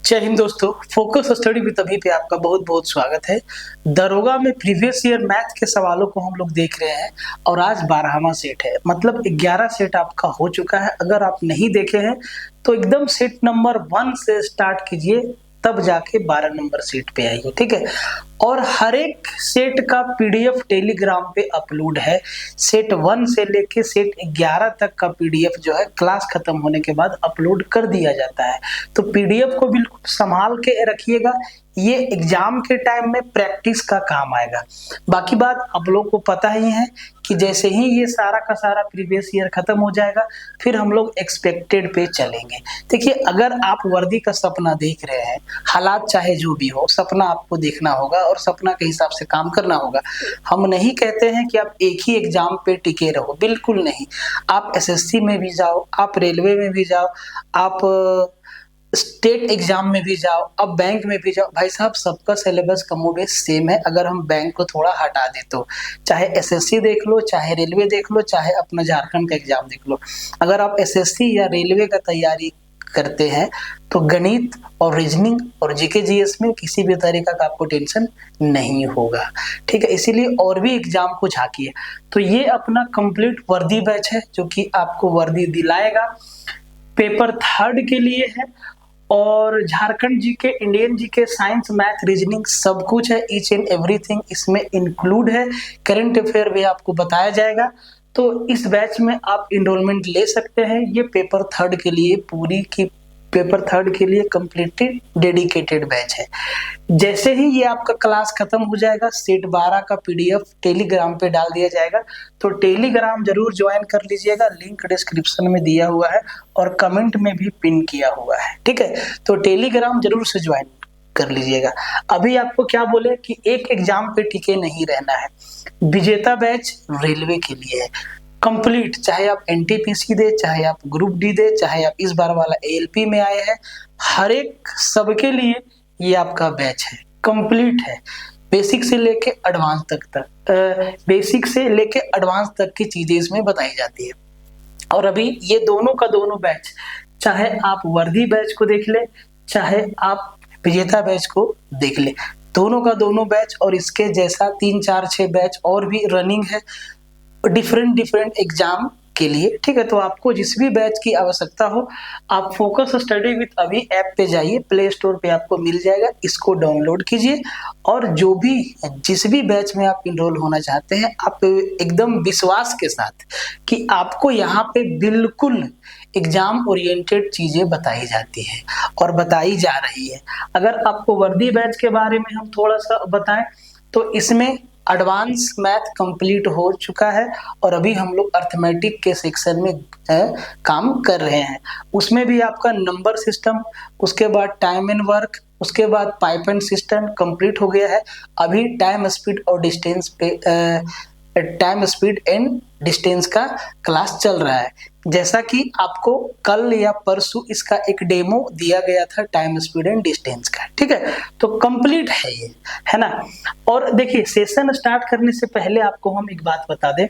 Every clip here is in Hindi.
जय हिंद दोस्तों, फोकस स्टडी विद अभी पे आपका बहुत बहुत स्वागत है। दरोगा में प्रीवियस ईयर मैथ के सवालों को हम लोग देख रहे हैं और आज 12वां सेट है, मतलब 11 सेट आपका हो चुका है। अगर आप नहीं देखे हैं तो एकदम सेट नंबर 1 से स्टार्ट कीजिए, तब जाके 12 नंबर सेट पे आइए, ठीक है। और हर एक सेट का पीडीएफ टेलीग्राम पे अपलोड है। सेट 1 से लेके सेट 11 तक का पीडीएफ जो है क्लास खत्म होने के बाद अपलोड कर दिया जाता है। तो पीडीएफ को बिल्कुल संभाल के रखिएगा, ये एग्जाम के टाइम में प्रैक्टिस का काम आएगा। बाकी बात आप लोग को पता ही है कि जैसे ही ये सारा का सारा प्रीवियस ईयर खत्म हो जाएगा, फिर हम लोग एक्सपेक्टेड पे चलेंगे। देखिए, अगर आप वर्दी का सपना देख रहे हैं, हालात चाहे जो भी हो, सपना आपको देखना होगा और सपना के हिसाब से काम करना होगा। हम नहीं कहते हैं कि आप एक ही एग्जाम पे टिके रहो, बिल्कुल नहीं। आप एसएससी में भी जाओ, आप रेलवे में भी जाओ, आप स्टेट एग्जाम में भी जाओ, अब बैंक में भी जाओ। भाई साहब, सबका सिलेबस कमोबेश सेम है। अगर हम बैंक को थोड़ा हटा दे तो चाहे एसएससी देख लो, चाहे रेलवे देख लो, चाहे अपना झारखंड का एग्जाम देख लो। अगर आप एसएससी या रेलवे का तैयारी करते हैं तो गणित और रीजनिंग और जीके जीएस में किसी भी तरीका का आपको टेंशन नहीं होगा, ठीक है। इसीलिए और भी एग्जाम को झांकिए। तो ये अपना कंप्लीट वर्दी बैच है जो कि आपको वर्दी दिलाएगा। पेपर 3 के लिए है और Jharkhand GK, Indian GK, science, math, reasoning सब कुछ है। ईच एंड एवरीथिंग इसमें इंक्लूड है। करंट अफेयर भी आपको बताया जाएगा। तो इस बैच में आप इनरोलमेंट ले सकते हैं। ये पेपर 3 के लिए पेपर 3 के लिए कंप्लीटली डेडिकेटेड बैच है। जैसे ही ये आपका क्लास खत्म हो जाएगा, सेट 12 का पीडीएफ टेलीग्राम पे डाल दिया जाएगा। तो टेलीग्राम जरूर ज्वाइन कर लीजिएगा, लिंक डिस्क्रिप्शन में दिया हुआ है और कमेंट में भी पिन किया हुआ है, ठीक है। तो टेलीग्राम जरूर से ज्वाइन कर लीजिएगा। अभी आपको क्या बोले कि एक एग्जाम पे टिके नहीं रहना है। विजेता बैच रेलवे के लिए है कंप्लीट, चाहे आप एनटीपीसी दे, चाहे आप ग्रुप डी दे, चाहे आप इस बार वाला एएलपी में आए हैं, हर एक सबके लिए ये आपका बैच है, कंप्लीट है। बेसिक से लेके एडवांस बेसिक से लेके एडवांस तक की चीजें इसमें बताई जाती है। और अभी ये दोनों का दोनों बैच, चाहे आप वर्दी बैच को देख ले, चाहे आप विजेता बैच को देख ले, दोनों का दोनों बैच और इसके जैसा 3, 4, 6 बैच और भी रनिंग है डिफरेंट एग्जाम के लिए, ठीक है। तो आपको जिस भी बैच की आवश्यकता हो, आप फोकस स्टडी विद अभी ऐप पे जाइए, प्ले स्टोर पे आपको मिल जाएगा, इसको डाउनलोड कीजिए और जिस भी बैच में आप इनरोल होना चाहते हैं, आप एकदम विश्वास के साथ कि आपको यहाँ पे बिल्कुल एग्जाम ओरिएंटेड चीजें बताई जाती है और बताई जा रही है। अगर आपको वर्दी बैच के बारे में हम थोड़ा सा बताएं तो इसमें एडवांस मैथ कंप्लीट हो चुका है और अभी हम लोग अर्थमेटिक के सेक्शन में काम कर रहे हैं। उसमें भी आपका नंबर सिस्टम, उसके बाद टाइम एंड वर्क, उसके बाद पाइप एंड सिस्टम कंप्लीट हो गया है। अभी टाइम स्पीड एंड डिस्टेंस का क्लास चल रहा है। जैसा कि आपको कल या परसों इसका एक डेमो दिया गया था टाइम स्पीड एंड डिस्टेंस का, ठीक है। तो कंप्लीट है ये, है ना। और देखिए, सेशन स्टार्ट करने से पहले आपको हम एक बात बता दें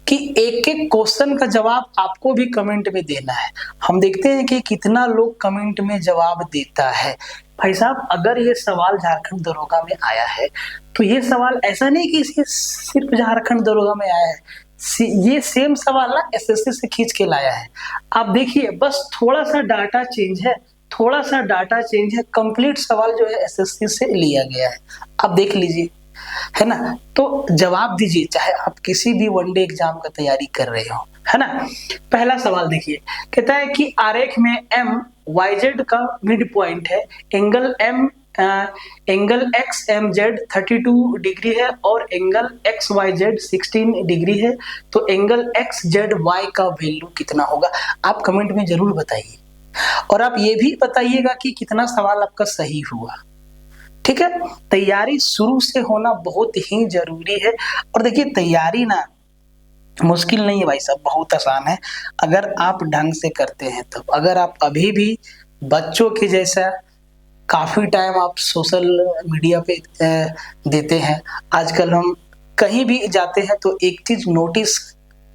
कि एक एक क्वेश्चन का जवाब आपको भी कमेंट में देना है। हम देखते हैं कि कितना लोग कमेंट में जवाब देता है। भाई साहब, अगर ये सवाल झारखंड दरोगा में आया है तो ये सवाल ऐसा नहीं कि ये सिर्फ झारखंड दरोगा में आया है, ये सेम सवाल ना एसएससी से खींच के लाया है। आप देखिए, बस थोड़ा सा डाटा चेंज है, कंप्लीट सवाल जो है एसएससी से लिया गया है। आप देख लीजिए, है ना। तो जवाब दीजिए, चाहे आप किसी भी वनडे एग्जाम का तैयारी कर रहे हो, है ना। पहला सवाल देखिए, कहता है कि आरेख में एम YZ का मिड पॉइंट है, angle X M Z 32 degree है और angle X Y Z 16 degree है। तो एंगल एक्स जेड वाई का वैल्यू कितना होगा? आप कमेंट में जरूर बताइए और आप ये भी बताइएगा कि कितना सवाल आपका सही हुआ, ठीक है। तैयारी शुरू से होना बहुत ही जरूरी है। और देखिए, तैयारी ना मुश्किल नहीं है भाई साहब, बहुत आसान है अगर आप ढंग से करते हैं तब। अगर आप अभी भी बच्चों के जैसा काफी टाइम आप सोशल मीडिया पे देते हैं, आजकल हम कहीं भी जाते हैं तो एक चीज नोटिस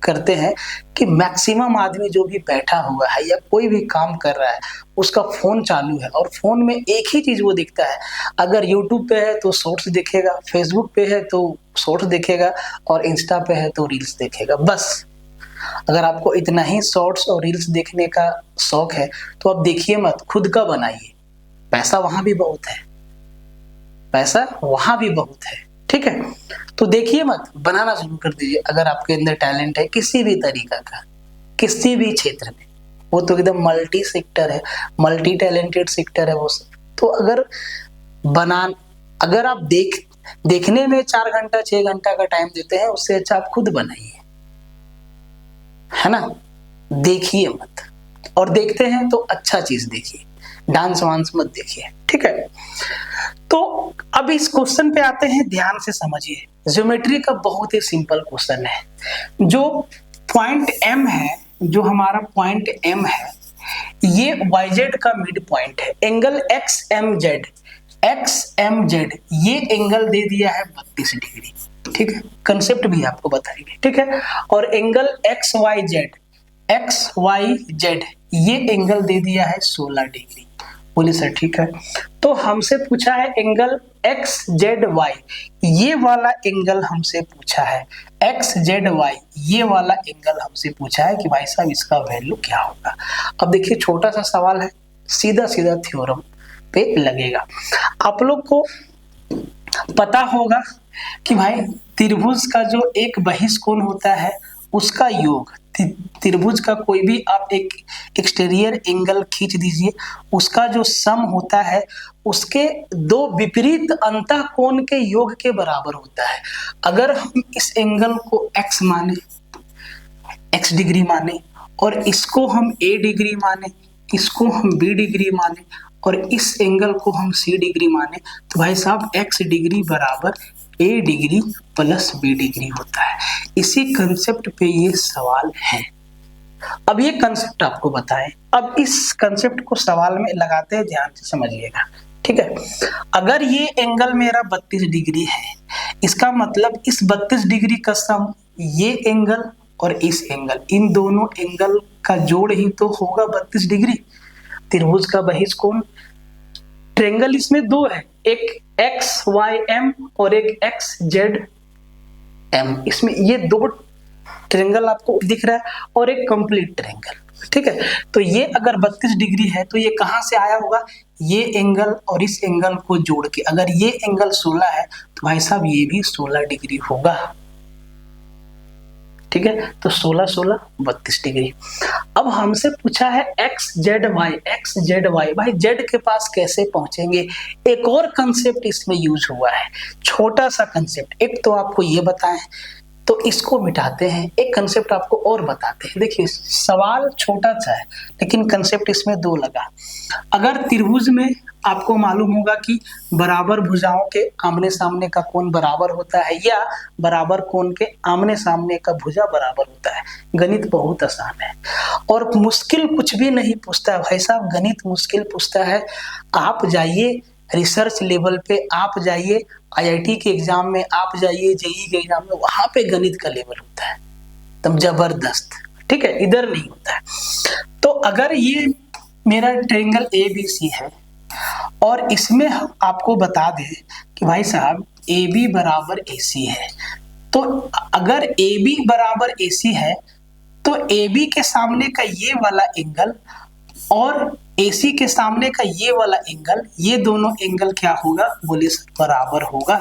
करते हैं कि मैक्सिमम आदमी जो भी बैठा हुआ है या कोई भी काम कर रहा है उसका फोन चालू है और फोन में एक ही चीज वो दिखता है। अगर यूट्यूब पे है तो शॉर्ट्स देखेगा, फेसबुक पे है तो शॉर्ट्स देखेगा और इंस्टा पे है तो रील्स देखेगा। बस अगर आपको इतना ही शॉर्ट्स और रील्स देखने का शौक है तो आप देखिए मत, खुद का बनाइए। पैसा वहां भी बहुत है, पैसा वहां भी बहुत है, ठीक है। तो देखिए मत, बनाना शुरू कर दीजिए। अगर आपके अंदर टैलेंट है किसी भी तरीका का, किसी भी क्षेत्र में, वो तो एकदम मल्टी सेक्टर है, मल्टी टैलेंटेड सेक्टर है वो सब। तो अगर आप देखने में 4 घंटा 6 घंटा का टाइम देते हैं, उससे अच्छा आप खुद बनाइए, है ना। देखिए मत, और देखते हैं तो अच्छा चीज देखिए, डांस वांस मत देखिए, ठीक है। तो अब इस क्वेश्चन पे आते हैं, ध्यान से समझिए। ज्योमेट्री का बहुत ही सिंपल क्वेश्चन है। जो पॉइंट एम है, जो हमारा पॉइंट एम है, ये YZ का मिड पॉइंट है। एंगल XMZ ये एंगल दे दिया है 32 डिग्री, ठीक है। कंसेप्ट भी आपको बताएंगे, ठीक है। और एंगल XYZ ये एंगल दे दिया है 16 डिग्री। बोले सर ठीक है। तो हमसे पूछा है एंगल XZY, ये वाला एंगल हमसे पूछा है। XZY ये वाला एंगल हमसे पूछा है कि भाई साहब इसका वैल्यू क्या होगा। अब देखिए छोटा सा सवाल है, सीधा सीधा थ्योरम पे लगेगा। आप लोग को पता होगा कि भाई त्रिभुज का जो एक बहिष्कोण होता है उसका योग, त्रिभुज का कोई भी आप एक एक्सटीरियर एंगल खींच दीजिए, उसका जो सम होता है उसके दो विपरीत अंतःकोण के योग के बराबर होता है। अगर हम इस एंगल को x माने, x डिग्री माने, और इसको हम a डिग्री माने, इसको हम b डिग्री माने, और इस एंगल को हम c डिग्री माने, तो भाई साहब x डिग्री बराबर a degree plus b degree होता है। इसी कंसेप्ट पे ये सवाल है। अब ये कंसेप्ट आपको बताएं, अब इस कंसेप्ट को सवाल में लगाते हैं, ध्यान से समझिएगा, ठीक है। अगर ये एंगल मेरा 32 डिग्री है, इसका मतलब इस 32 डिग्री का सम ये एंगल और इस एंगल, इन दोनों एंगल का जोड़ ही तो होगा 32 डिग्री। त्रिभुज का बहिष्कोण, ट्रायंगल इसमें दो है, एक XYM और एक XZM। इसमें ये दो ट्रायंगल आपको दिख रहा है और एक कंप्लीट ट्रायंगल, ठीक है। तो ये अगर 32 डिग्री है तो ये कहां से आया होगा, ये एंगल और इस एंगल को जोड़ के। अगर ये एंगल 16 है तो भाई साहब ये भी 16 डिग्री होगा, ठीक है। तो 16 16 32 डिग्री। अब हमसे पूछा है XZY भाई Z के पास कैसे पहुंचेंगे। एक और कंसेप्ट इसमें यूज हुआ है, छोटा सा कंसेप्ट। एक तो आपको ये बताएं तो इसको मिटाते हैं, एक कंसेप्ट आपको और बताते हैं। देखिए सवाल छोटा सा है लेकिन कंसेप्ट इसमें दो लगा। अगर त्रिभुज में आपको मालूम होगा कि बराबर भुजाओं के आमने सामने का कोण बराबर होता है, या बराबर कोण के आमने सामने का भुजा बराबर होता है। गणित बहुत आसान है और मुश्किल कुछ भी नहीं पूछता है भाई साहब। गणित मुश्किल पूछता है, आप जाइए रिसर्च लेवल पे, आप जाइए IIT के एग्जाम में, आप जाइए JEE के एग्जाम में, वहां पे गणित का लेवल होता है एकदम जबरदस्त, ठीक है। इधर नहीं होता है। तो अगर ये मेरा ट्रायंगल ABC है और इसमें आपको बता दें कि भाई साहब AB बराबर AC है, तो अगर AB बराबर AC है तो AB के सामने का ये वाला एंगल और AC के सामने का ये वाला एंगल, ये दोनों एंगल क्या होगा, बोले बराबर होगा।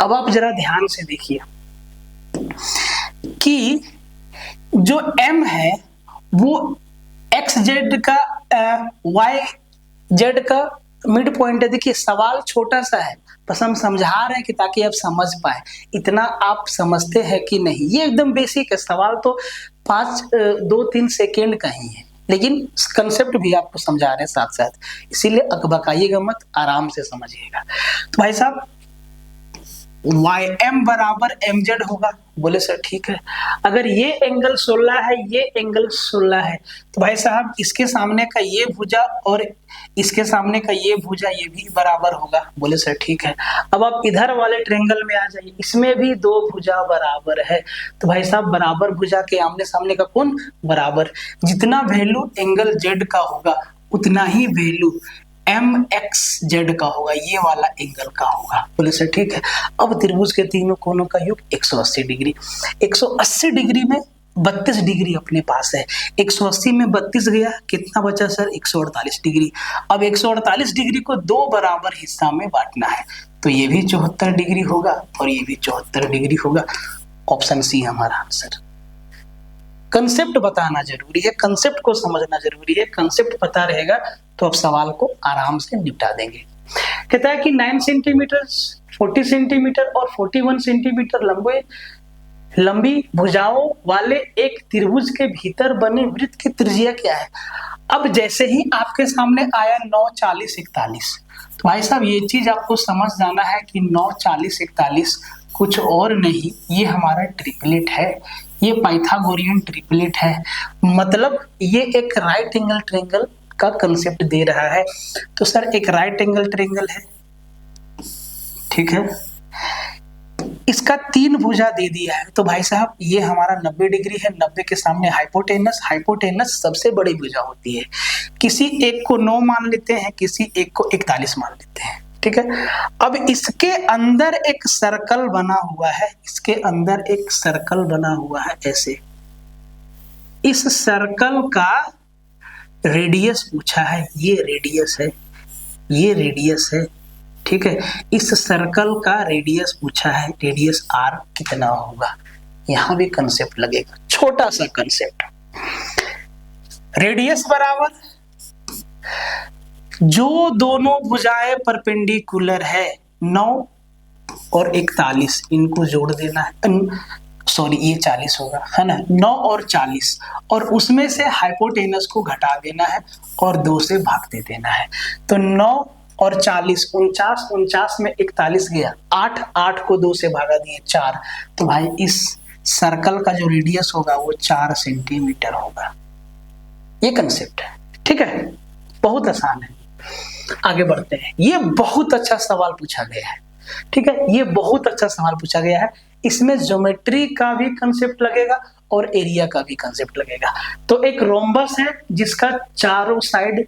अब आप जरा ध्यान से देखिए कि जो M है वो XZ का YZ का मिड पॉइंट है। देखिए सवाल छोटा सा है, बस हम समझा रहे हैं कि ताकि आप समझ पाए। इतना आप समझते हैं कि नहीं, ये एकदम बेसिक है। सवाल तो 2-3 सेकेंड का ही है, लेकिन कंसेप्ट भी आपको समझा रहे हैं साथ साथ, इसीलिए अकबकाइएगा मत, आराम से समझिएगा। तो भाई साहब वाई एम बराबर एम जेड होगा। बोले सर ठीक है। अगर ये एंगल 16 है, ये एंगल 16 है, तो भाई साहब इसके सामने का ये भुजा और इसके सामने का ये भुजा ये भी बराबर होगा। बोले सर ठीक है। अब आप इधर वाले ट्रायंगल में आ जाइए, इसमें भी दो भुजा बराबर है, तो भाई साहब बराबर भुजा के आमने सामने का कोण बराबर, जितना वैल्यू एंगल जेड का होगा उतना ही वैल्यू एम एक्स जेड का होगा, ये वाला एंगल का होगा। बोले सर ठीक है। अब त्रिभुज के तीनों कोनों का योग 180 डिग्री, 180 डिग्री में 32 डिग्री अपने पास है। 180 में 32 गया, कितना बचा सर? 148 डिग्री। अब 148 डिग्री को दो बराबर हिस्सा में बांटना है, तो ये भी 74 डिग्री होगा और ये भी 74 डिग्री होगा। ऑप्शन सी हमारा आंसर। कंसेप्ट बताना जरूरी है, कंसेप्ट को समझना जरूरी है। कंसेप्ट पता रहेगा तो आप सवाल को आराम से निपटा देंगे। कहता है कि 9 सेंटीमीटर, 40 सेंटीमीटर और 41 सेंटीमीटर लंबी भुजाओं वाले एक त्रिभुज के भीतर बने वृत्त की त्रिज्या क्या है? अब जैसे ही आपके सामने आया 9, 40, 41, तो भाई साहब ये चीज आपको समझ जाना है कि 9, 40, 41 कुछ और नहीं, ये हमारा ट्रिपलेट है, ये पाइथागोरियन ट्रिपलेट है। मतलब ये एक राइट एंगल ट्रायंगल का कंसेप्ट दे रहा है। तो सर एक राइट एंगल ट्रायंगल है, ठीक है, इसका 3 भुजा दे दिया है, तो भाई साहब ये हमारा 90 डिग्री है। 90 के सामने हाइपोटेनस, हाइपोटेनस सबसे बड़ी भुजा होती है। किसी एक को 9 मान लेते हैं, किसी एक को 41 मान लेते हैं, ठीक है। अब इसके अंदर एक सर्कल बना हुआ है, इसके अंदर एक सर्कल बना हुआ है ऐसे। इस सर्कल का रेडियस पूछा है, ये रेडियस है, ये रेडियस है, ठीक है। इस सर्कल का रेडियस पूछा है, रेडियस आर कितना होगा? यहां भी कंसेप्ट लगेगा, छोटा सा कंसेप्ट। रेडियस बराबर जो दोनों भुजाएं परपेंडिकुलर है 9 और 41, इनको जोड़ देना है, सॉरी ये 40 होगा, है ना, 9 और 40, और उसमें से हाइपोटेनस को घटा देना है और 2 से भाग दे देना है। तो 9 और 40, 49, 49 में 41 गया, 8, 8 को 2 से भागा दिए 4, तो भाई इस सर्कल का जो रेडियस होगा वो 4 सेंटीमीटर होगा। ये कंसेप्ट है, ठीक है, बहुत आसान है। आगे बढ़ते हैं। ये बहुत अच्छा सवाल पूछा गया है, ठीक है, ये बहुत अच्छा सवाल पूछा गया है। इसमें ज्योमेट्री का भी कंसेप्ट लगेगा और एरिया का भी कंसेप्ट लगेगा। तो एक रोम्बस है जिसका चारों साइड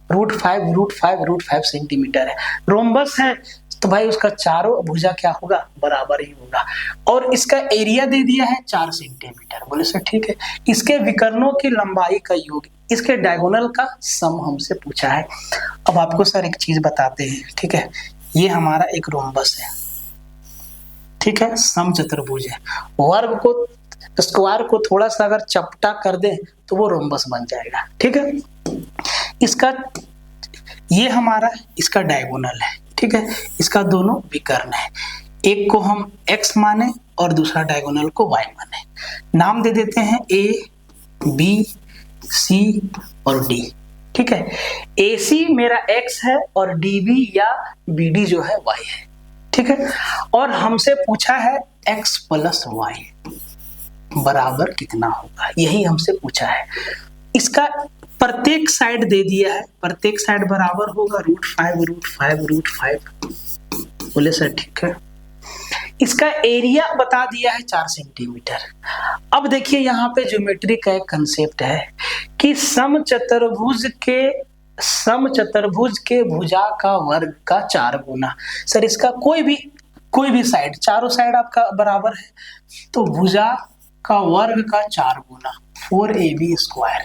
√5 सेंटीमीटर है। रोम्बस है तो भाई उसका चारों भुजा क्या होगा? बराबर ही होगा। और इसका एरिया दे दिया है 4 सेंटीमीटर। बोले सर ठीक है। इसके विकर्णों की लंबाई का योग, इसके डायगोनल का सम हमसे पूछा है। अब आपको सर एक चीज बताते हैं, ठीक है, ये हमारा एक रोम्बस है, ठीक है, समचतुर्भुज है। वर्ग को, स्क्वायर को थोड़ा सा अगर चपटा कर दे तो वो रोम्बस बन जाएगा, ठीक है। इसका ये हमारा इसका डायगोनल है, ठीक है, इसका दोनों विकर्ण है। एक को हम x माने और दूसरा डायगोनल को y माने। नाम दे देते हैं A, B, C और D, ठीक है। AC मेरा x है और DB या BD जो है y है, ठीक है। और हमसे पूछा है x + y बराबर कितना होगा, यही हमसे पूछा है। इसका प्रत्येक साइड दे दिया है, प्रत्येक साइड बराबर होगा √5 बोले सर ठीक है। इसका एरिया बता दिया है 4 सेंटीमीटर। अब देखिए यहाँ पे ज्योमेट्री का एक कंसेप्ट है कि समचतुर्भुज के भुजा का वर्ग का 4 गुना। सर इसका कोई भी साइड, चारों साइड आपका बराबर है, तो भुजा का वर्ग का 4 गुना 4AB²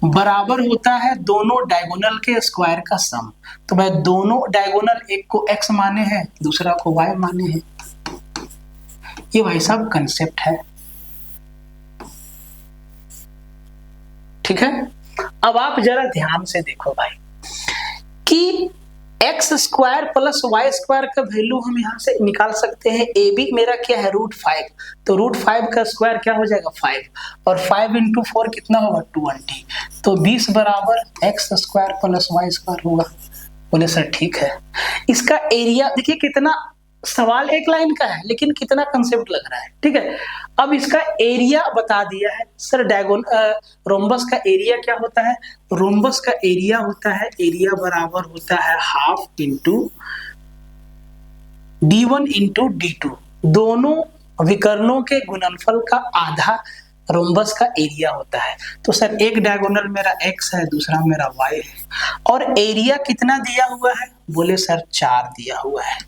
बराबर होता है दोनों डायगोनल के स्क्वायर का सम। तो भाई दोनों डायगोनल, एक को x माने हैं दूसरा को y माने हैं। ये भाई साहब कंसेप्ट है, ठीक है। अब आप जरा ध्यान से देखो भाई कि x² + y² का वैल्यू हम यहां से निकाल सकते हैं। AB मेरा क्या है? √5, तो √5 का स्क्वायर क्या हो जाएगा? 5, और 5 × 4 कितना होगा? 20। तो 20 बराबर x² + y² होगा। बोले सर ठीक है। इसका एरिया देखिए कितना सवाल एक लाइन का है लेकिन कितना कंसेप्ट लग रहा है, ठीक है। अब इसका एरिया बता दिया है सर। रोम्बस का एरिया क्या होता है? रोम्बस का एरिया होता है, एरिया बराबर होता है half into d1 into d2, दोनों विकर्णों के गुणनफल का आधा रोम्बस का एरिया होता है। तो सर एक डायगोनल मेरा x है, दूसरा मेरा y है, और एरिया कितना दिया हुआ है? बोले सर 4 दिया हुआ है,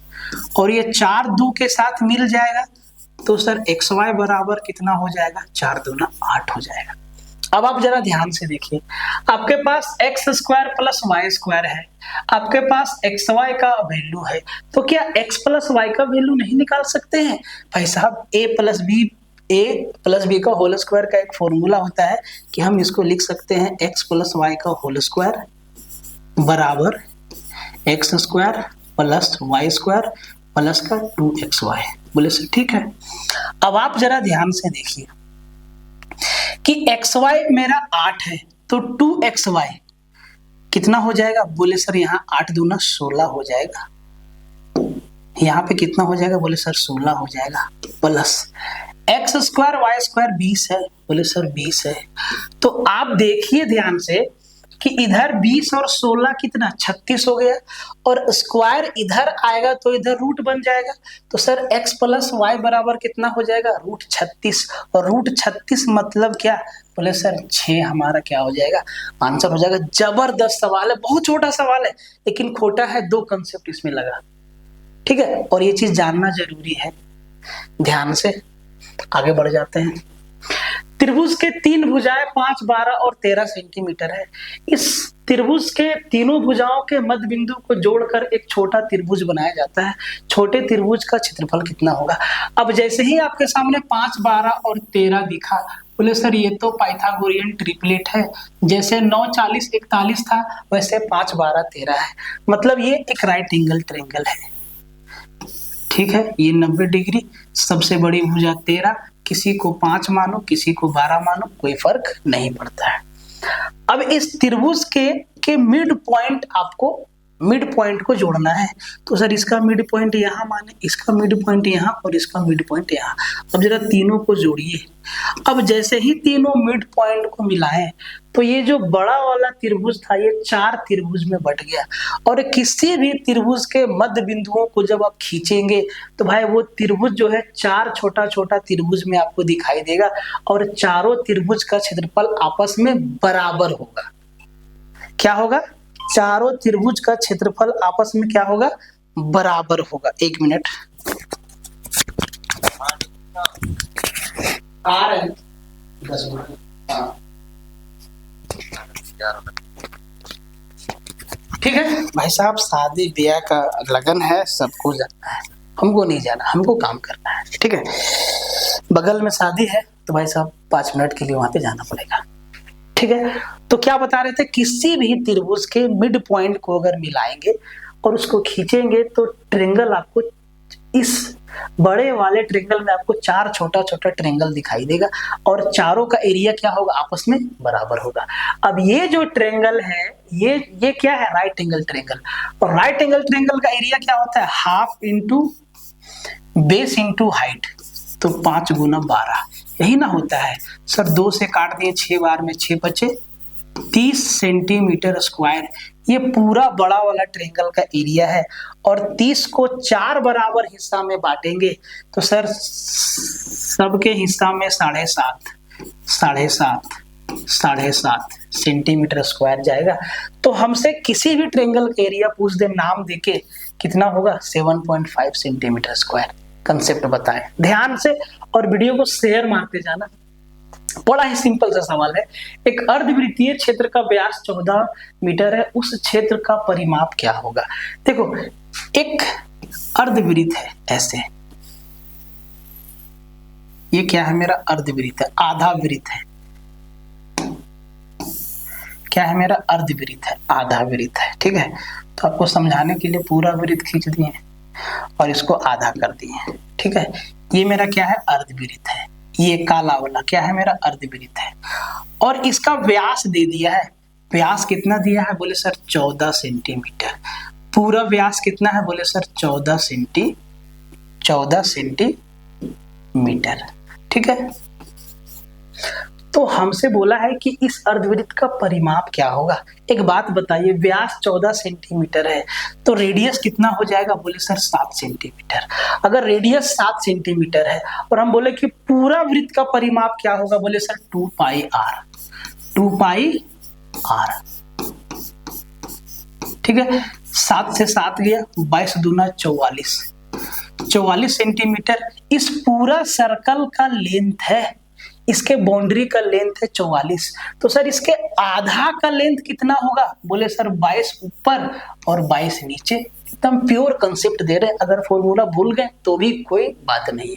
और ये 4 2 के साथ मिल जाएगा तो सर xy बराबर कितना हो जाएगा? 4 दूना 8 हो जाएगा। अब आप जरा ध्यान से देखिए, आपके पास x square plus Y square है, आपके पास एक्स वाई का वैल्यू है, तो क्या एक्स प्लस वाई का वैल्यू नहीं निकाल सकते हैं? भाई साहब ए प्लस बी का होल स्क्वायर का एक फॉर्मूला होता है कि हम इसको लिख सकते हैं एक्स प्लस वाई का होल स्क्वायर बराबर X square plus Y square plus का 2xy। बोले सर ठीक है। अब आप जरा ध्यान से देखिए कि xy मेरा 8 है, तो 2xy कितना हो जाएगा? बोले सर यहाँ 8 दूना 16 हो जाएगा, यहाँ पे कितना हो जाएगा? बोले सर 16 हो जाएगा, plus X square Y square 20 है, बोले सर 20 है। तो आप देखिए ध्यान से कि इधर 20 और 16 कितना 36 हो गया, और स्क्वायर इधर आएगा तो इधर रूट बन जाएगा, तो सर x प्लस वाई बराबर कितना हो जाएगा? रूट 36, और रूट 36 मतलब क्या? बोले सर 6 हमारा क्या हो जाएगा? आंसर हो जाएगा। जबरदस्त सवाल है, बहुत छोटा सवाल है लेकिन खोटा है, 2 कंसेप्ट इसमें लगा, ठीक है, और ये चीज जानना जरूरी है। ध्यान से आगे बढ़ जाते हैं। त्रिभुज के 3 भुजाएं 5, 12 और 13 सेंटीमीटर है। इस त्रिभुज के तीनों भुजाओं के मध्य बिंदु को जोड़कर एक छोटा त्रिभुज बनाया जाता है। छोटे त्रिभुज का क्षेत्रफल कितना होगा? अब जैसे ही आपके सामने 5, 12 और 13 दिखा, बोले सर ये तो पाइथागोरियन ट्रिपलेट है, जैसे 9, 40, 41 था वैसे 5, 12, 13 है, मतलब ये एक राइट एंगल ट्रायंगल है, ठीक है। ये 90 डिग्री, सबसे बड़ी भुजा 13, किसी को 5 मानो किसी को 12 मानो, कोई फर्क नहीं पड़ता है। अब इस त्रिभुज के मिड पॉइंट, आपको मिड पॉइंट को जोड़ना है, तो सर इसका मिड पॉइंट यहाँ माने, इसका मिड पॉइंट यहाँ और इसका मिड पॉइंट यहाँ। अब जरा तीनों को जोड़िए। अब जैसे ही तीनों मिड पॉइंट को मिलाएं तो ये जो बड़ा वाला त्रिभुज था ये 4 त्रिभुज में बट गया, और किसी भी त्रिभुज के मध्य बिंदुओं को जब आप खींचेंगे तो भाई वो त्रिभुज जो है 4 छोटा छोटा त्रिभुज में आपको दिखाई देगा, और चारों त्रिभुज का क्षेत्रफल आपस में बराबर होगा। क्या होगा? चारों त्रिभुज का क्षेत्रफल आपस में क्या होगा? बराबर होगा। 1 मिनट आ रहे हैं, 10 मिनट। ठीक है भाई साहब, शादी ब्याह का लगन है, सबको जाना है, हमको नहीं जाना, हमको काम करना है, ठीक है। बगल में शादी है तो भाई साहब 5 मिनट के लिए वहां पे जाना पड़ेगा, ठीक है। तो क्या बता रहे थे? किसी भी त्रिभुज के मिड पॉइंट को अगर मिलाएंगे और उसको खींचेंगे तो ट्रायंगल आपको, इस बड़े वाले ट्रायंगल में आपको 4 छोटा छोटा ट्रायंगल दिखाई देगा, और चारों का एरिया क्या होगा? आपस में बराबर होगा। अब ये जो ट्रायंगल है ये क्या है? राइट एंगल ट्रायंगल, और राइट एंगल ट्रायंगल का एरिया क्या होता है? Half into base into height, तो 5 गुना 12, यही ना होता है सर। 2 से काट दिए, 6 बार में 6 बचे, 30 सेंटीमीटर स्क्वायर ये पूरा बड़ा वाला ट्रायंगल का एरिया है, और 30 को 4 बराबर हिस्सा में बांटेंगे तो सर सबके हिस्सा में 7.5 सेंटीमीटर स्क्वायर जाएगा। तो हमसे किसी भी ट्रायंगल का एरिया पूछ दे, नाम देके कितना होगा? 7.5 सेंटीमीटर स्क्वायर। कंसेप्ट बताएं ध्यान से, और वीडियो को शेयर मारते जाना। बड़ा ही सिंपल सा सवाल है। एक अर्धवृत्तीय क्षेत्र का व्यास 14 मीटर है, उस क्षेत्र का परिमाप क्या होगा? देखो एक अर्धवृत्त है ऐसे, ये क्या है? मेरा अर्धवृत्त है, आधा वृत्त है। क्या है? मेरा अर्धवृत्त है, आधा वृत्त है, ठीक है। तो आपको समझाने के लिए पूरा वृत्त खींच दिए और इसको आधा कर दिए, ठीक है। ये मेरा क्या है? अर्धवृत्त है। ये काला वाला क्या है? मेरा अर्धवृत्त है, और इसका व्यास दे दिया है। व्यास कितना दिया है? बोले सर 14 सेंटीमीटर। पूरा व्यास कितना है? बोले सर 14 सेंटीमीटर। 14 सेंटीमीटर। ठीक है, तो हमसे बोला है कि इस अर्धवृत्त का परिमाप क्या होगा। एक बात बताइए, व्यास 14 सेंटीमीटर है तो रेडियस कितना हो जाएगा? बोले सर 7 सेंटीमीटर। अगर रेडियस 7 सेंटीमीटर है और हम बोले कि पूरा वृत्त का परिमाप क्या होगा? बोले sir 2 pi R. 2 pi R. ठीक है, 7 से 7 गया, 22 दूना 44, 44 सेंटीमीटर इस पूरा सर्कल का लेंथ है। इसके बाउंड्री का लेंथ है 44, तो सर इसके आधा का लेंथ कितना होगा? बोले सर 22 ऊपर और 22 नीचे। एकदम प्योर कंसेप्ट दे रहे हैं, अगर फॉर्मूला भूल गए तो भी कोई बात नहीं है।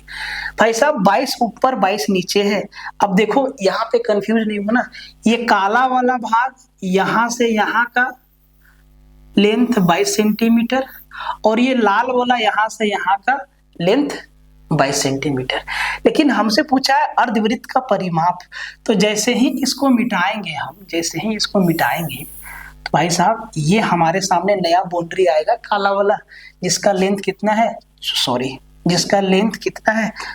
भाई साहब 22 ऊपर 22 नीचे है। अब देखो यहाँ पे कंफ्यूज नहीं होना, ये काला वाला भाग यहां से यहाँ का लेंथ 22 सेंटीमीटर और ये लाल वाला यहां से यहाँ का लेंथ 22 सेंटीमीटर। लेकिन हमसे पूछा है अर्धवृत्त का परिमाप, तो जैसे ही इसको मिटाएंगे तो भाई साहब ये हमारे सामने नया बाउंड्री आएगा काला वाला, जिसका लेंथ कितना है?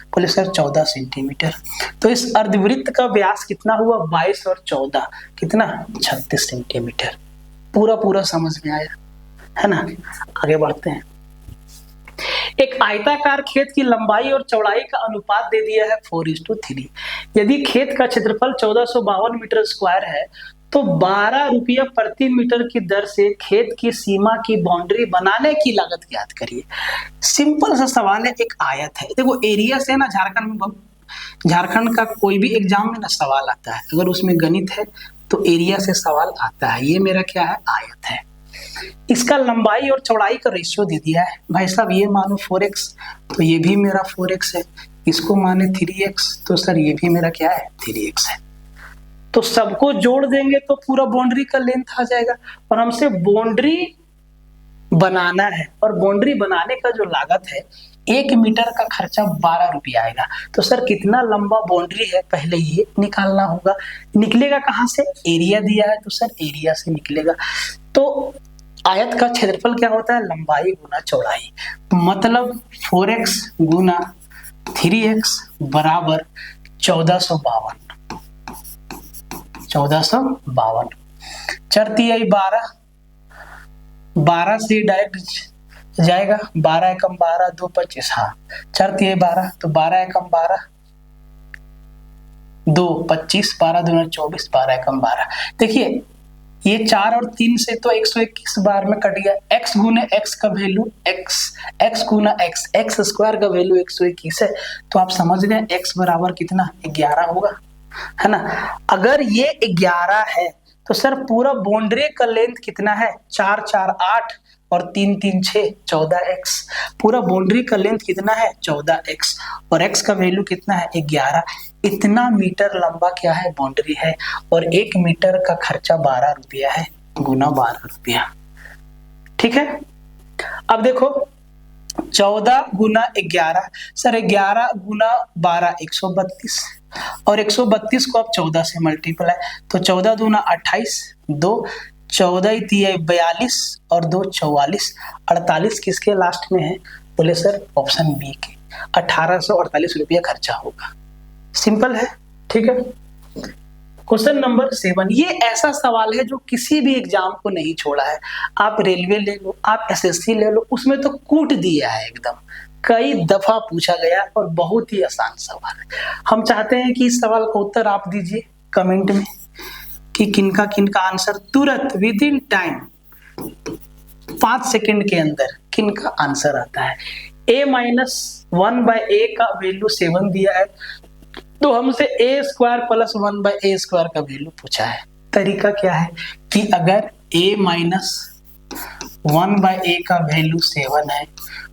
बोले सर 14 सेंटीमीटर। तो इस अर्धवृत्त का व्यास कितना हुआ? 22 और 14 कितना? 36 सेंटीमीटर। पूरा समझ में आया है ना? आगे बढ़ते हैं। एक आयताकार खेत की लंबाई और चौड़ाई का अनुपात दे दिया है 4:3। यदि खेत का क्षेत्रफल 1452 मीटर स्क्वायर है तो 12 रुपया प्रति मीटर की दर से खेत की सीमा की बाउंड्री बनाने की लागत ज्ञात करिए। सिंपल सा सवाल है, एक आयत है। देखो एरिया से ना झारखंड का कोई भी एग्जाम में ना सवाल आता है, अगर उसमें गणित है तो एरिया से सवाल आता है। ये मेरा क्या है? आयत है। इसका लंबाई और चौड़ाई का रेशियो दे दिया है। भाई साहब ये मानो 4x तो ये भी मेरा 4x है, इसको माने 3x तो सर ये भी मेरा क्या है? 3x है। तो सबको जोड़ देंगे तो पूरा बाउंड्री का लेंथ आ जाएगा। और हमसे बाउंड्री बनाना है, और बाउंड्री बनाने का जो लागत है 1 मीटर का खर्चा 12 रुपया आएगा। तो सर कितना लंबा बाउंड्री है पहले ये निकालना होगा। निकलेगा कहां से? एरिया दिया है तो सर एरिया से निकलेगा। तो आयत का क्षेत्रफल क्या होता है? लंबाई गुना चौड़ाई। मतलब 4x गुना 3x बराबर 1452। 1452 चरती आई 12, 12 से डायरेक्ट जाएगा, 12 एकम 12, 2 25, हाँ चरती आई 12 तो 12 एकम 12, 2 25, 12 दूना 24, 12 एकम 12। देखिए ये 4 और 3 से तो 121 बार में कट गया। x गुने x का वैल्यू x गुना x स्क्वायर का वैल्यू 121 है। तो आप समझ गए x बराबर कितना? 11 होगा, है ना? अगर ये 11 है तो सर पूरा बाउंड्री का लेंथ कितना है? 4 4 8 और 3 3 6 14x। पूरा बाउंड्री का लेंथ कितना है? 14x और x का वैल्यू कितना है? 11। इतना मीटर लंबा क्या है? बाउंड्री है। और 1 मीटर का खर्चा 12 रुपया है, गुना 12 रुपया। ठीक है, अब देखो 14 गुना 11, सर 11 गुना 12 132 और 132 को आप 14 से मल्टीप्लाई, तो 14 दूना 28, 2 14 तिया 42 और 2 44, 48 किसके लास्ट में है? बोले सर ऑप्शन बी के, 1848 रुपया खर्चा होगा। सिंपल है, ठीक है। क्वेश्चन नंबर 7, ये ऐसा सवाल है जो किसी भी एग्जाम को नहीं छोड़ा है। आप रेलवे ले लो, आप एसएससी ले लो, उसमें तो कूट दिया है एकदम, कई दफा पूछा गया और बहुत ही आसान सवाल है। हम चाहते हैं कि इस सवाल का उत्तर आप दीजिए कमेंट में कि किनका आंसर तुरंत विद इन टाइम 5 सेकंड के अंदर किनका आंसर आता है। a-1/a का वैल्यू 7 दिया है, तो हमसे a² + 1/a² का वैल्यू पूछा है। तरीका क्या है कि अगर a-1/a का वैल्यू 7 है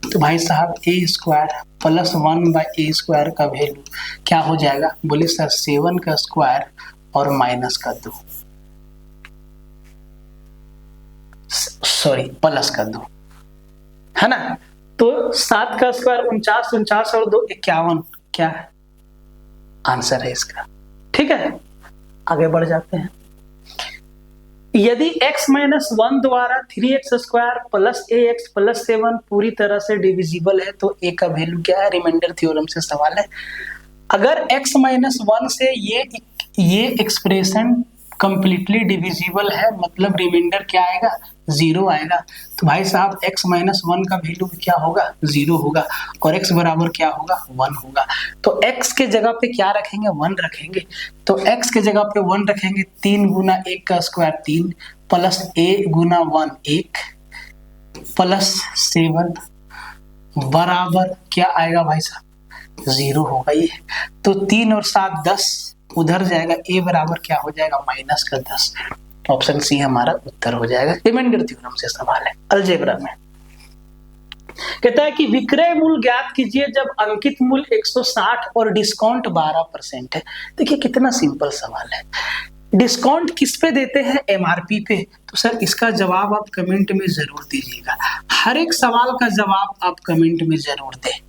तो भाई साहब a² + 1/a² का वैल्यू क्या हो जाएगा? बोले सर 7 का स्क्वायर और माइनस का 2, सॉरी प्लस का 2, है ना? तो 7 का स्क्वायर 49, 49 और 2 51, क्या है आंसर है इसका। ठीक है, आगे बढ़ जाते हैं। यदि x माइनस 1 द्वारा 3x² प्लस ax प्लस 7 पूरी तरह से डिविजिबल है तो a का वैल्यू क्या है, रिमाइंडर थ्योरम से सवाल है। अगर x माइनस 1 से ये एक्सप्रेशन कंप्लीटली डिविजिबल है, मतलब रिमाइंडर क्या आएगा, 0 आएगा। तो भाई साहब x माइनस 1 का वैल्यू क्या होगा, 0 होगा, और x बराबर क्या होगा, 1 होगा। तो x के जगह पे क्या रखेंगे, 1 रखेंगे। तो x के जगह पे 1 रखेंगे, 3 गुना 1 का square 3 plus a Guna 1 1 plus 7 बराबर क्या आएगा भाई साहब, 0 होगा ये। तो 3 और 7 10 उधर जाएगा, a बराबर क्या हो जाएगा, माइनस का 10। ऑप्शन सी हमारा उत्तर हो जाएगा। रिमाइंडर थ्योरम से सवाल है अलजेब्रा में। कहता है कि विक्रय मूल्य ज्ञात कीजिए जब अंकित मूल्य 160 और डिस्काउंट 12% है। देखिए कितना सिंपल सवाल है। डिस्काउंट किस पे देते हैं, एमआरपी पे। तो सर इसका जवाब आप कमेंट में जरूर दीजिएगा, हर एक सवाल का जवाब आप कमेंट में जरूर दें।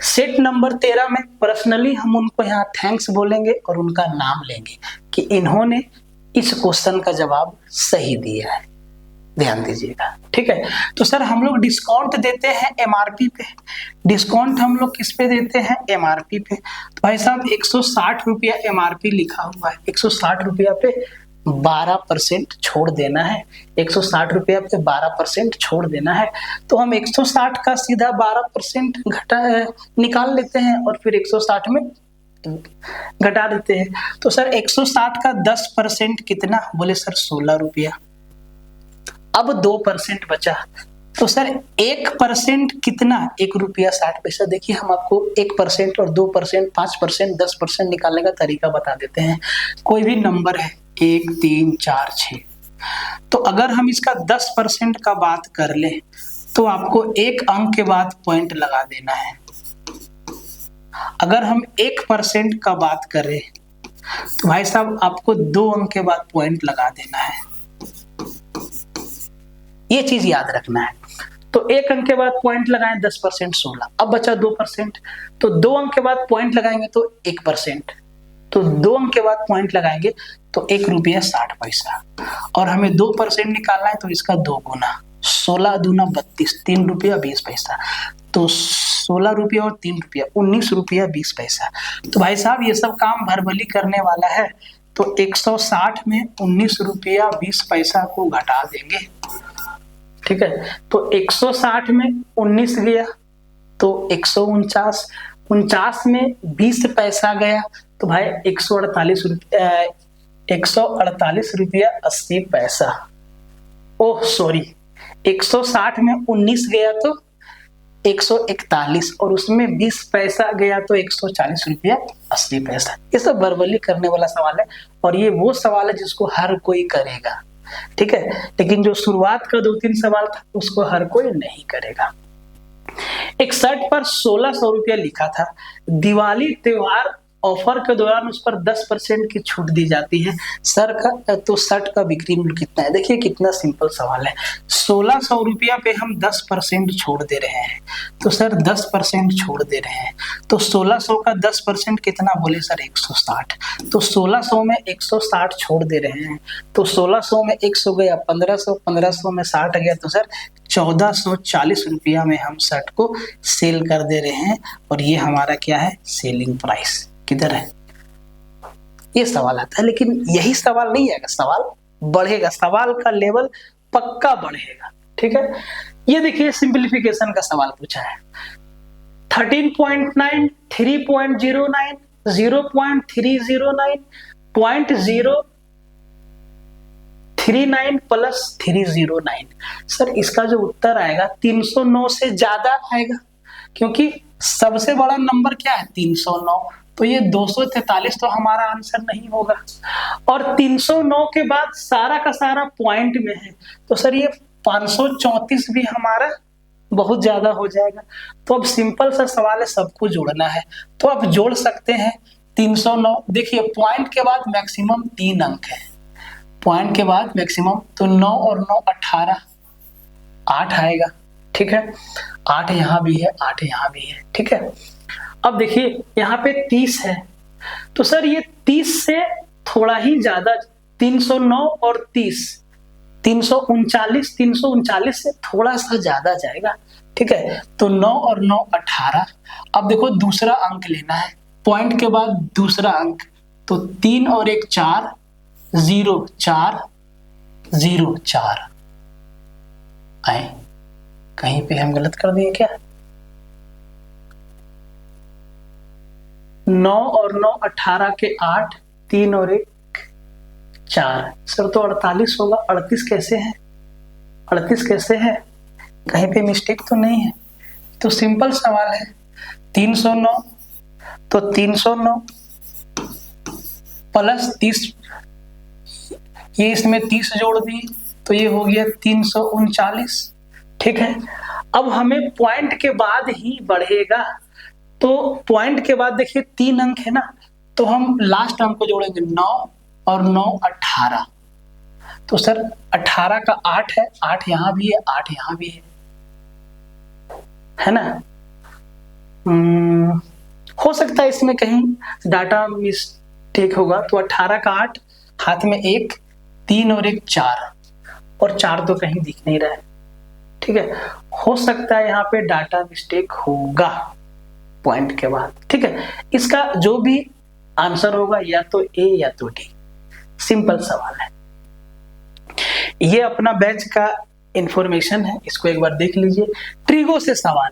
सेट नंबर 13 में पर्सनली हम उनको यहाँ थैंक्स बोलेंगे और उनका नाम लेंगे कि इन्होंने इस क्वेश्चन का जवाब सही दिया है, ध्यान दीजिएगा, ठीक है। तो सर हम लोग डिस्काउंट देते हैं एमआरपी पे, डिस्काउंट हम लोग किस पे देते हैं, एमआरपी पे। तो भाई साहब 160 रुपया एमआरपी लिखा हुआ है, 160 रुपया पे 12% छोड़ देना है, 160 रुपया पे 12% छोड़ देना है। तो हम 160 का सीधा 12% निकाल लेते हैं और फिर 160 में घटा देते हैं। तो सर 160 का 10% कितना, बोले सर 16 रुपया। अब 2% बचा, तो सर 1% कितना, 1 रुपया 60 पैसा। देखिए हम आपको 1% और 2%, 5%, 10% निकालने का तरीका बता देते हैं। कोई भी नंबर है 1 3 4 6, तो अगर हम इसका 10% का बात कर ले तो आपको एक अंक के बाद पॉइंट लगा देना है। अगर हम 1% का बात करें तो भाई साहब आपको 2 अंक के बाद पॉइंट लगा देना है, ये चीज याद रखना है। तो 1 अंक के बाद पॉइंट लगाएं, 10% 16, अब बचा 2%, तो 2 अंक के बाद पॉइंट लगाएंगे तो 1%, तो 2 अंक के बाद पॉइंट लगाएंगे तो 1 रुपया 60 पैसा, और हमें 2% निकालना है तो इसका 2 गुना, 16 दूना 32, 3 रुपया 20 पैसा, तो 16 रुपया और 3 रुपया 19 रुपया 20 पैसा। तो भाई साहब ये सब काम भरभली करने वाला है, तो 160 में 19 रुपया 20 पैसा को घटा देंगे, ठीक है। तो 160 में 19 गया तो 149, 49 में 20 पैसा गया तो भाई 148 रुपया 80 पैसा। ओह सॉरी, 160 में 19 गया तो 141 और उसमें 20 पैसा गया तो 140 रुपया 80 पैसा। ये सब बरबली करने वाला सवाल है और ये वो सवाल है जिसको हर कोई करेगा, ठीक है। लेकिन जो शुरुआत का 2-3 सवाल था उसको हर कोई नहीं करेगा। एक शर्ट पर 1600 रुपया लिखा था, दिवाली त्योहार ऑफर के दौरान उस पर 10% की छूट दी जाती है, सर का तो शर्ट का बिक्री मूल्य कितना है। देखिए कितना सिंपल सवाल है, 1600 रुपया पे हम 10% छोड़ दे रहे हैं, तो सर 10% छोड़ दे रहे हैं, तो 1600 का 10% कितना, बोले सर 160, तो 1600 में 160 छोड़ दे रहे हैं, तो 1600 में 100 गया 1500, 1500 में 60 गया, तो सर 1440 रुपया में हम शर्ट को सेल कर दे रहे हैं। और ये हमारा क्या है, सेलिंग प्राइस किधर है, ये सवाल आता है। लेकिन यही सवाल नहीं आएगा, सवाल बढ़ेगा, सवाल का लेवल पक्का बढ़ेगा, ठीक है। ये देखिए सिंपलीफिकेशन का सवाल पूछा है, 13.9, 3.09, 0.309, 0.039 प्लस 309। सर इसका जो उत्तर आएगा 309 से ज्यादा आएगा, क्योंकि सबसे बड़ा नंबर क्या है 309, तो ये 243 तो हमारा आंसर नहीं होगा। और 309 के बाद सारा का सारा पॉइंट में है, तो सर ये 534 भी हमारा बहुत ज्यादा हो जाएगा। तो अब सिंपल सा सवाल है, सबको जोड़ना है, तो आप जोड़ सकते हैं 309। देखिए पॉइंट के बाद मैक्सिमम 3 अंक है, पॉइंट के बाद मैक्सिमम, तो 9 और 9 18, 8 आएगा, ठीक है। 8 यहाँ भी है, 8 यहाँ भी है, ठीक है। अब देखिए यहाँ पे 30 है, तो सर ये 30 से थोड़ा ही ज्यादा 309 और 30, 339, 339 से थोड़ा सा ज्यादा जाएगा, ठीक है। तो 9 और 9 18। अब देखो दूसरा अंक लेना है, पॉइंट के बाद दूसरा अंक, तो 3 और 1 4, 0 4 0 4। आए कहीं पे हम गलत कर दिए क्या? 9 और 9 18 के 8, 3 और 1 4। सर तो 48 होगा, 38 कैसे है? 38 कैसे है? कहीं पे मिस्टेक तो नहीं है? तो सिंपल सवाल है, 309, तो 309 प्लस 30, ये इसमें 30 जोड़ दिए तो ये हो गया 339, ठीक है। अब हमें पॉइंट के बाद ही बढ़ेगा, तो पॉइंट के बाद देखिए 3 अंक है ना, तो हम लास्ट अंक को जोड़ेंगे, 9 और 9 18। तो सर 18 का 8 है, 8 यहां भी है, 8 यहां भी है ना। हो सकता है इसमें कहीं डाटा मिस्टेक होगा, तो 18 का 8, हाथ में 1, 3 और 1 4, और 4 तो कहीं दिख नहीं रहा है, ठीक है। हो सकता है यहाँ पे डाटा मिस्टेक होगा पॉइंट के बाद, ठीक है। इसका जो भी आंसर होगा या तो ए या तो डी, सिंपल सवाल है। ये अपना बैच का इंफॉर्मेशन है, इसको एक बार देख लीजिए। ट्रिगो से सवाल,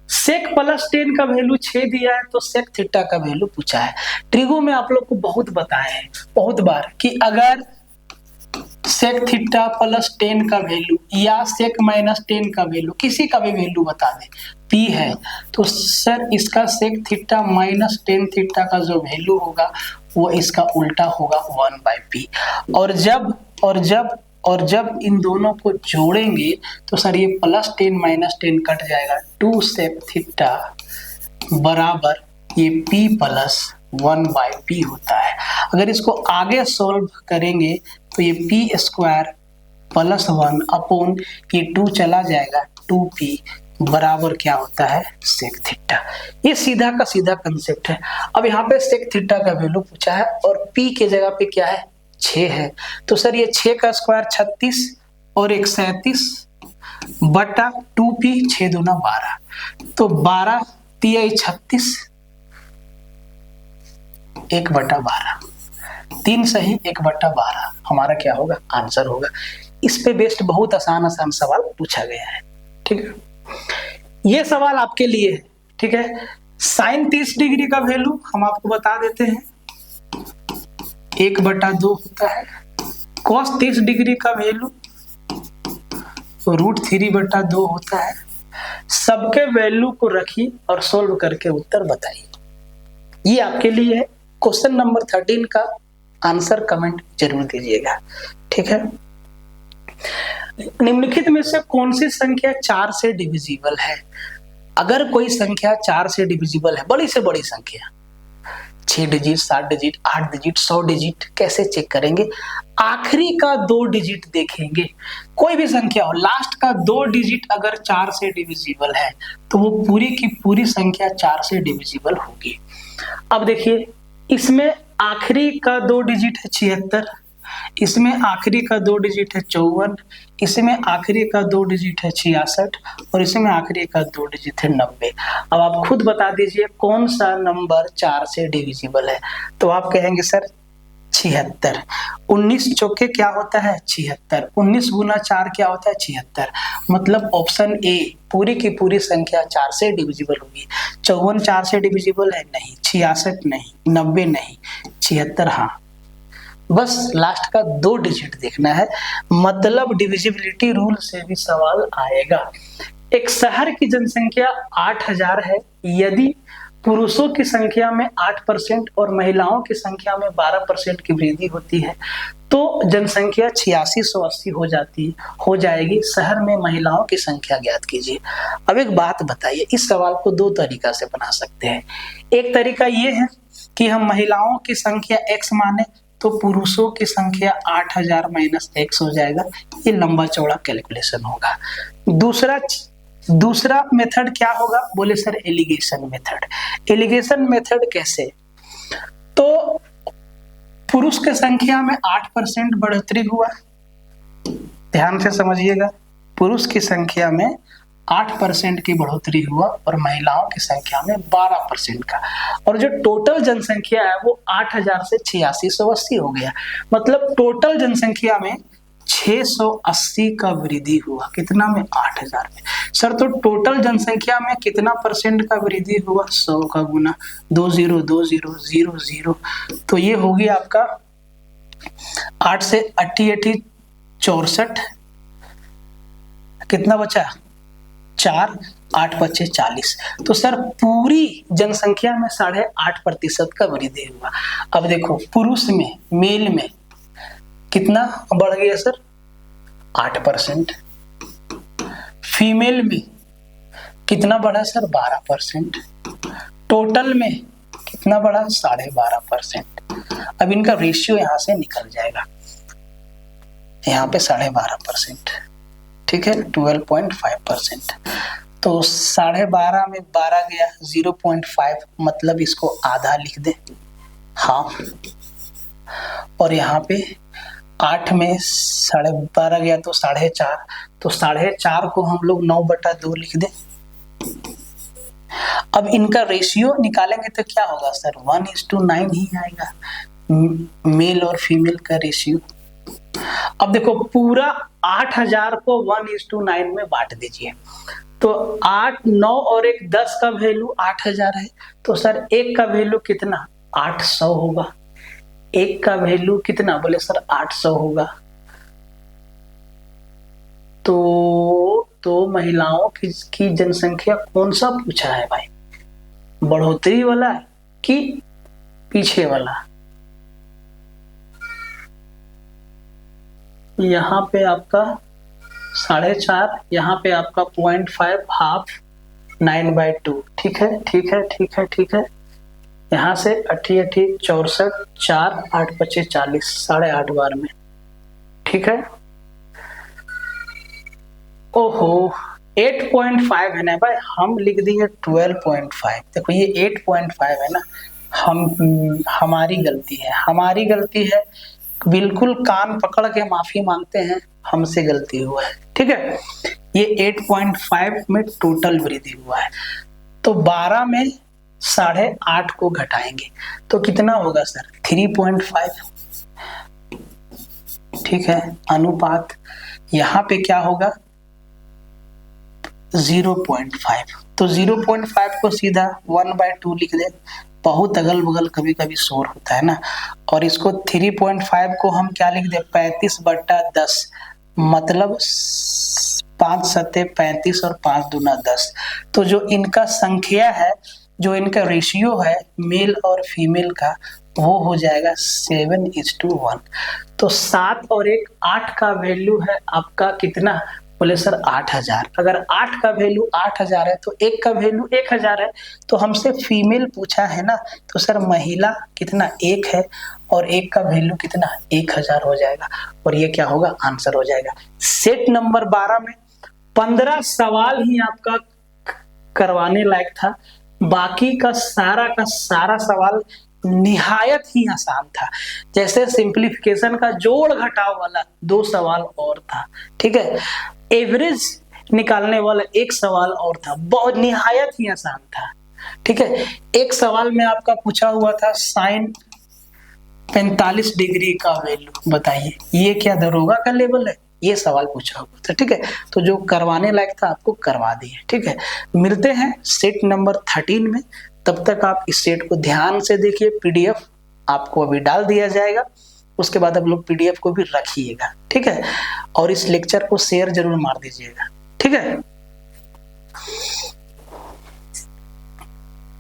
सेक प्लस 10 का वैल्यू 6 दिया है, तो सेक थीटा का वैल्यू पूछा है। ट्रिगो में आप लोग को बहुत बताए हैं बहुत बार कि अगर सेक थीटा प्लस 10 का वैल्यू या सेक माइनस 10 का वैल्यू, किसी का भी वैल्यू बता दें, पी है, तो सर इसका सेक थीटा माइनस 10 थीटा का जो वैल्यू होगा वो इसका उल्टा होगा 1/p। और जब इन दोनों को जोड़ेंगे तो सर ये प्लस 10 माइनस 10 कट जाएगा, 2 सेक थीटा बराबर ये p प्लस 1/p होता है। अगर इसको आगे सॉल्व करेंगे तो ये p स्क्वायर प्लस 1 अपॉन ये 2 चला जाएगा, 2p बराबर क्या होता है, सेक थीटा। ये सीधा का सीधा कंसेप्ट है। अब यहाँ पे सेक थीटा का वैल्यू पूछा है और p के जगह पे क्या है, 6 है, तो सर ये 6 का स्क्वायर 36 और 1 37 बटा 2p, 6 दूना 12, तो 12 तिया 36, 1/12, 3 सही 1/12 हमारा क्या होगा, आंसर होगा। इस पे बेस्ड बहुत आसान सवाल पूछा गया है, ठीक है। ये सवाल आपके लिए है, ठीक है। साइन 30 डिग्री का वैल्यू हम आपको बता देते हैं, 1/2 होता है। कॉस 30 डिग्री का वैल्यू √3/2 होता है। सबके वैल्यू को रखिए और सोल्व करके उत्तर बताइए। ये आपके लिए है। क्वेश्चन नंबर 13 का आंसर कमेंट जरूर दीजिएगा, ठीक है। निम्नलिखित में से कौन सी संख्या 4 से डिविजिबल है? अगर कोई संख्या 4 से डिविजिबल है, बड़ी से बड़ी संख्या, 6 डिजिट, 7 डिजिट, 8 डिजिट, 100 डिजिट, कैसे चेक करेंगे? आखिरी का 2 डिजिट देखेंगे। कोई भी संख्या हो, लास्ट का 2 डिजिट अगर 4 से डिविजिबल है तो वो पूरी की पूरी संख्या 4 से डिविजिबल होगी। अब देखिए, इसमें आखिरी का 2 डिजिट है 76, इसमें आखिरी का 2 डिजिट है 54, इसमें आखिरी का 2 डिजिट है 66 और इसमें आखिरी का 2 डिजिट है 90। अब आप खुद बता दीजिए कौन सा नंबर 4 से डिविजिबल है? तो आप कहेंगे सर 76। 19 चौके क्या होता है, 76। 19 गुना 4 क्या होता है, 76। मतलब ऑप्शन ए पूरी की पूरी संख्या 4 से डिविजिबल होगी। 54 4 से डिविजिबल है, नहीं। 66 नहीं, 90 नहीं, 76 हाँ। बस लास्ट का 2 डिजिट देखना है, मतलब डिविजिबिलिटी रूल से भी सवाल आएगा। एक शहर की जनसंख्या 8000 है, यदि पुरुषों की संख्या में 8% और महिलाओं की संख्या में 12% की वृद्धि होती है तो जनसंख्या 8680 हो जाएगी। शहर में महिलाओं की संख्या ज्ञात कीजिए। अब एक बात बताइए, इस सवाल को 2 तरीका से बना सकते हैं। एक तरीका ये है कि हम महिलाओं की संख्या x माने तो पुरुषों की संख्या 8000 - x हो जाएगा। ये लंबा चौड़ा कैलकुलेशन होगा। दूसरा मेथड क्या होगा? बोले sir alligation method. Alligation method कैसे? तो पुरुष की संख्या में 8% बढ़ोतरी हुआ, ध्यान से समझिएगा, पुरुष की संख्या में 8% की बढ़ोतरी हुआ और महिलाओं की संख्या में 12% का। और जो टोटल जनसंख्या है वो 8000 से 8680 हो गया। मतलब टोटल जनसंख्या में 680 का वृद्धि हुआ। कितना में? 8000 में। सर तो टोटल जनसंख्या में कितना परसेंट का वृद्धि हुआ? 100 का गुना 202000। तो ये हो गया आपका 8 से 88 64, कितना बचा? 4, 8 बचे 40। तो सर पूरी जनसंख्या में 8.5% का वृद्धि हुआ। अब देखो पुरुष में, मेल में कितना बढ़ गया सर? 8%। फीमेल में कितना बढ़ा सर? 12%। टोटल में कितना बढ़ा? 12.5%। अब इनका रेशियो यहां से निकल जाएगा, यहाँ पे 12.5%, ठीक है, 12.5%। तो 12.5 में 12 गया, 0.5, मतलब इसको आधा लिख दे, हाफ। और यहाँ पे 8 में 12.5 गया तो 4.5, तो 4.5 को हम लोग 9/2 लिख दे। अब इनका रेशियो निकालेंगे तो क्या होगा सर? 1:9 ही आएगा, मेल और फीमेल का रेशियो। अब देखो पूरा 8000 को 1:9 में बांट दीजिए, तो 8, 9 और 1 10 का वैल्यू 8000 है। तो सर 1 का वैल्यू कितना? 800 होगा। 1 का वैल्यू कितना? बोले सर 800 होगा। तो महिलाओं की जनसंख्या कौन सा पूछा है भाई? बढ़ोतरी वाला कि पीछे वाला? यहाँ पे आपका 4.5, यहाँ पे आपका 0.5, हाफ, 9/2। ठीक है, ठीक है, ठीक है, ठीक है। यहाँ से 88 64, 4, 8 25 40, 8.5 बार में, ठीक है। ओहो 8.5 है ना भाई, हम लिख दिए 12.5। देखो ये 8.5 है ना, हमारी गलती है, बिल्कुल कान पकड़ के माफी मांगते हैं, हमसे गलती हुआ है, ठीक है। ये 8.5 में टोटल वृद्धि हुआ है, तो 12 में 8.5 को घटाएंगे तो कितना होगा सर? 3.5, ठीक है। अनुपात यहाँ पे क्या होगा? 0.5, तो 0.5 को सीधा 1/2 लिख दे। बहुत अगल बगल कभी कभी शोर होता है ना। और इसको 3.5 को हम क्या लिख दे? 35/10, मतलब 5 सत्ते 35 और 5 दूना 10। तो जो इनका संख्या है, जो इनका रेशियो है मेल और फीमेल का, वो हो जाएगा 7:1। तो 7 और 1 8 का वैल्यू है आपका कितना? बोले सर 8000। अगर 8 का वैल्यू 8000 है तो 1 का वैल्यू 1000 है, तो हमसे फीमेल पूछा है ना, तो सर महिला कितना? 1 है, और 1 का वैल्यू कितना? 1000 हो जाएगा, और ये क्या होगा? आंसर हो जाएगा। सेट नंबर 12 में 15 सवाल ही आपका करवाने लायक था, बाकी का सारा सवाल निहायत ही आसान था। जैसे सिंप्लीफिकेशन का जोड़ घटाव वाला 2 सवाल और था, ठीक है। एवरेज निकालने वाला 1 सवाल और था, बहुत निहायत ही आसान था, ठीक है। एक सवाल में आपका पूछा हुआ था साइन 45 डिग्री का वैल्यू बताइए, ये क्या दरोगा का लेवल है? ये सवाल पूछा हुआ था, ठीक है। तो जो करवाने लायक था आपको करवा दिए, ठीक है। मिलते हैं सेट नंबर 13 में, तब तक आप इस सेट को ध्यान से देखिए। पीडीएफ आपको अभी डाल दिया जाएगा, उसके बाद आप लोग पीडीएफ को भी रखिएगा, ठीक है। और इस लेक्चर को शेयर जरूर मार दीजिएगा, ठीक है।